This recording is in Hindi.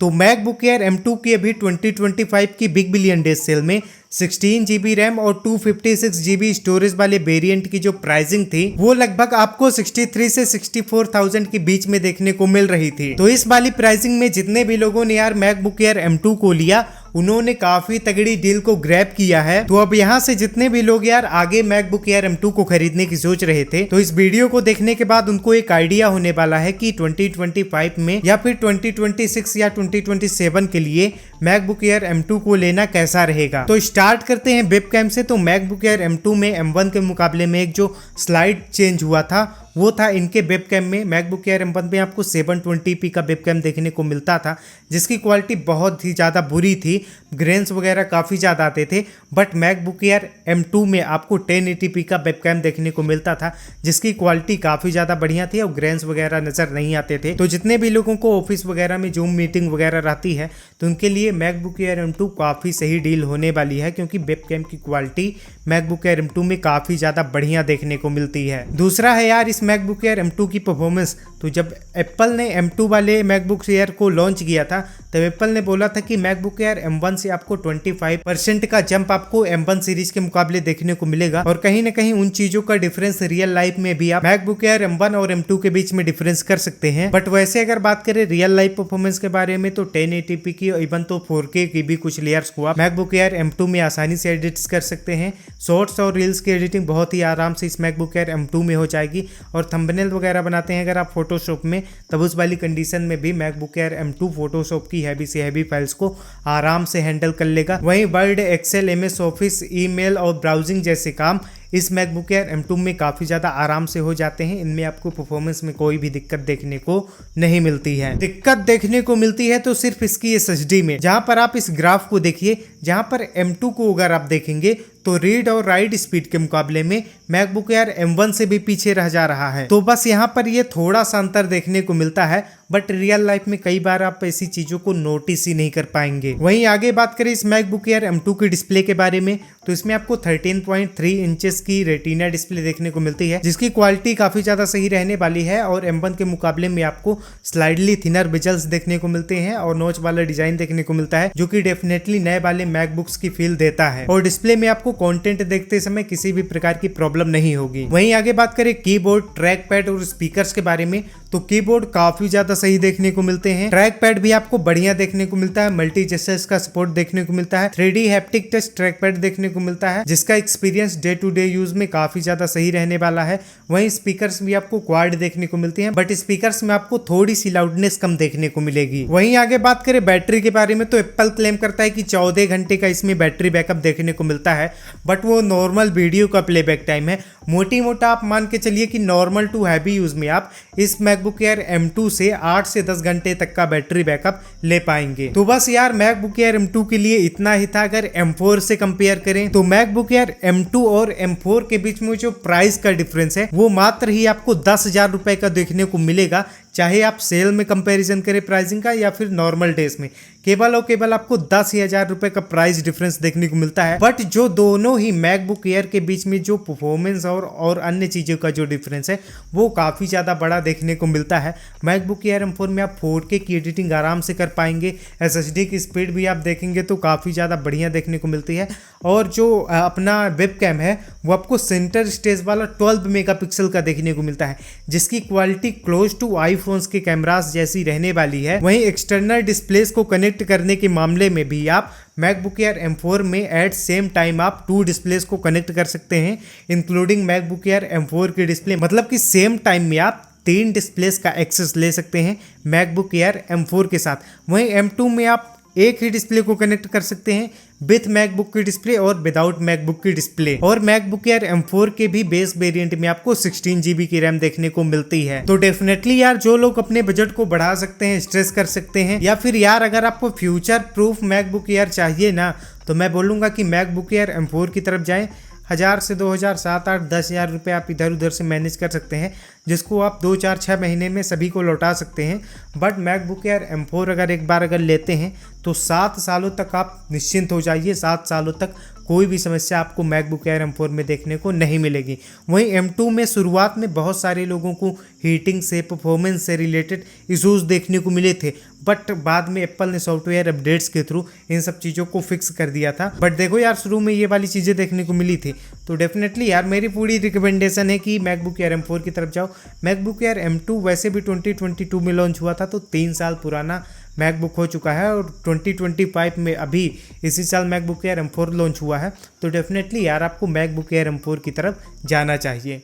तो मैकबुक एयर M2 की अभी 2025 की बिग बिलियन डेज सेल में 16 GB रैम और 256 GB स्टोरेज वाले वेरिएंट की जो प्राइसिंग थी वो लगभग आपको 63 से 64,000 के बीच में देखने को मिल रही थी। तो इस वाली प्राइसिंग में जितने भी लोगों ने यार मैकबुक एयर M2 को लिया उन्होंने काफी तगड़ी डील को ग्रैब किया है। तो अब यहाँ से जितने भी लोग यार आगे मैकबुक एयर M2 को खरीदने की सोच रहे थे तो इस वीडियो को देखने के बाद उनको एक आइडिया होने वाला है कि 2025 में या फिर 2026 या 2027 के लिए मैकबुक एयर M2 को लेना कैसा रहेगा। तो स्टार्ट करते हैं वेबकैम से। तो मैकबुक एयर M2 में M1 के मुकाबले में एक जो स्लाइड चेंज हुआ था वो था इनके वेबकैम में। मैकबुक एयर M1 में आपको 720p का वेबकैम देखने को मिलता था जिसकी क्वालिटी बहुत ही ज़्यादा बुरी थी, ग्रेन्स वगैरह काफ़ी ज़्यादा आते थे। बट मैकबुक एयर M2 में आपको 1080p का वेबकैम देखने को मिलता था जिसकी क्वालिटी काफ़ी ज़्यादा बढ़िया थी और ग्रेन्स वगैरह नज़र नहीं आते थे। तो जितने भी लोगों को ऑफिस वगैरह में जूम मीटिंग वगैरह रहती है तो उनके लिए मैकबुक एयर M2 काफ़ी सही डील होने वाली है क्योंकि वेबकैम की क्वालिटी मैकबुक एयर M2 में काफ़ी ज़्यादा बढ़िया देखने को मिलती है। दूसरा है यार इस मैकबुक एयर M2 की परफॉर्मेंस। तो जब एप्पल ने M2 वाले मैकबुक एयर को लॉन्च किया था तब एप्पल ने बोला था कि मैकबुक एयर M1 से आपको 25% का जंप आपको M1 सीरीज के मुकाबले देखने को मिलेगा और कहीं ना कहीं उन चीजों का डिफरेंस रियल लाइफ में भी आप मैकबुक एयर M1 और M2 के बीच में डिफरेंस कर सकते हैं। बट वैसे अगर बात करें रियल लाइफ परफॉर्मेंस के बारे में तो 1080p की इवन तो 4K की भी कुछ लेयर्स को आप मैकबुक एयर M2 में आसानी से एडिट कर सकते हैं। शॉर्ट्स और रील्स की एडिटिंग बहुत ही आराम से इस मैकबुक एयर M2 में हो जाएगी और थंबनेल वगैरह बनाते हैं अगर आप फोटोशॉप में तब उस वाली कंडीशन में भी मैकबुक एयर M2 फोटोशॉप की हैवी से हैवी फाइल्स को आराम से हैंडल कर लेगा। वहीं Word, Excel, MS Office, email और ब्राउजिंग जैसे काम इस मैकबुक एयर M2 में काफ़ी ज़्यादा आराम से हो जाते हैं। इनमें आपको परफॉर्मेंस में कोई भी दिक्कत देखने को नहीं मिलती है। दिक्कत देखने को मिलती है तो सिर्फ इसकी SSD में, जहां पर आप इस ग्राफ को देखिए, जहां पर M2 को अगर आप देखेंगे तो रीड और राइट स्पीड के मुकाबले में मैकबुक एयर M1 से भी पीछे रह जा रहा है। तो बस यहाँ पर ये थोड़ा सा अंतर देखने को मिलता है बट रियल लाइफ में कई बार आप ऐसी चीजों को नोटिस ही नहीं कर पाएंगे। वहीं आगे बात करें इस मैकबुक एयर M2 की डिस्प्ले के बारे में तो इसमें आपको 13.3 इंचेस की रेटिना डिस्प्ले देखने को मिलती है जिसकी क्वालिटी काफी ज्यादा सही रहने वाली है और M1 के मुकाबले में आपको स्लाइडली थिनर बेजल्स देखने को मिलते हैं और नोच वाला डिजाइन देखने को मिलता है जो कि डेफिनेटली नए वाले मैकबुक्स की फील देता है और डिस्प्ले में आपको कंटेंट देखते समय किसी भी प्रकार की प्रॉब्लम नहीं होगी। वहीं आगे बात करें कीबोर्ड, ट्रैक पैड और स्पीकर्स के बारे में तो कीबोर्ड काफी ज्यादा सही देखने को मिलते हैं। ट्रैक पैड भी आपको बढ़िया देखने को मिलता है, मल्टी जेस्चर्स का सपोर्ट देखने को मिलता है, 3D haptic touch track pad देखने को मिलता है जिसका experience day to day use में काफी ज्यादा सही रहने वाला है। वहीं स्पीकर्स भी आपको क्वाड देखने को मिलते हैं बट स्पीकर्स में आपको थोड़ी सी लाउडनेस कम देखने को मिलेगी। वहीं आगे बात करें बैटरी के बारे में तो एप्पल क्लेम करता है कि 14 घंटे का इसमें बैटरी बैकअप देखने को मिलता है बट वो नॉर्मल वीडियो का प्लेबैक टाइम है। मोटी मोटा आप मान के चलिए कि नॉर्मल टू हैवी यूज में आप इस मैकबुक एयर M2 से 8 से 10 घंटे तक का बैटरी बैकअप ले पाएंगे। तो बस यार मैकबुक एयर M2 के लिए इतना ही था। अगर M4 से कंपेयर करें तो मैकबुक एयर M2 और M4 के बीच में जो प्राइस का डिफरेंस है वो मात्र ही आपको 10,000 रुपए का देखने को मिलेगा, चाहे आप सेल में कंपैरिजन करें प्राइसिंग का या फिर नॉर्मल डेज में। केवल और केवल आपको 10,000 रुपए का प्राइस डिफरेंस देखने को मिलता है। बट जो दोनों ही मैकबुक एयर के बीच में जो परफॉर्मेंस और अन्य चीज़ों का जो डिफरेंस है वो काफ़ी ज़्यादा बड़ा देखने को मिलता है। मैकबुक एयर M4 में आप 4K की एडिटिंग आराम से कर पाएंगे, SSD की स्पीड भी आप देखेंगे तो काफ़ी ज़्यादा बढ़िया देखने को मिलती है और जो अपना वेबकैम है वो आपको सेंटर स्टेज वाला 12 मेगापिक्सल का देखने को मिलता है जिसकी क्वालिटी क्लोज टू आईफोन्स के कैमरास जैसी रहने वाली है। वहीं एक्सटर्नल डिस्प्लेस को कनेक्ट करने के मामले में भी आप मैकबुक एयर M4 में एट सेम टाइम आप 2 डिस्प्लेस को कनेक्ट कर सकते हैं इंक्लूडिंग मैकबुक एयर M4 की डिस्प्ले, मतलब कि सेम टाइम में आप 3 डिस्प्लेस का एक्सेस ले सकते हैं मैकबुक एयर M4 के साथ। वहीं M2 में आप एक ही डिस्प्ले को कनेक्ट कर सकते हैं विथ मैकबुक की डिस्प्ले और विदाउट मैकबुक की डिस्प्ले। और मैकबुक एयर M4 के भी बेस वेरिएंट में आपको 16 GB की रैम देखने को मिलती है। तो डेफिनेटली यार जो लोग अपने बजट को बढ़ा सकते हैं, स्ट्रेस कर सकते हैं या फिर यार अगर आपको फ्यूचर प्रूफ मैकबुक एयर चाहिए ना तो मैं बोलूँगा कि मैकबुक एयर M4 की तरफ जाएँ। 1000 से 2000, 7, 8, 10,000 रुपये आप इधर उधर से मैनेज कर सकते हैं जिसको आप 2, 4, 6 महीने में सभी को लौटा सकते हैं। बट मैकबुक एयर M4 अगर एक बार अगर लेते हैं तो 7 सालों तक आप निश्चिंत हो जाइए। 7 सालों तक कोई भी समस्या आपको मैकबुक एयर M4 में देखने को नहीं मिलेगी। वहीं M2 में शुरुआत में बहुत सारे लोगों को हीटिंग से, परफॉर्मेंस से रिलेटेड इश्यूज देखने को मिले थे, बट बाद में एप्पल ने सॉफ्टवेयर अपडेट्स के थ्रू इन सब चीज़ों को फिक्स कर दिया था। बट देखो यार, शुरू में ये वाली चीज़ें देखने को मिली थी, तो डेफिनेटली यार मेरी पूरी रिकमेंडेशन है कि मैकबुक एयर M4 की तरफ जाओ। मैकबुक एयर M2 वैसे भी 2022 में लॉन्च हुआ था, तो 3 साल पुराना मैकबुक हो चुका है, और 2025 में अभी इसी साल मैकबुक एयर M4 लॉन्च हुआ है। तो डेफिनेटली यार आपको मैकबुक एयर M4 की तरफ जाना चाहिए।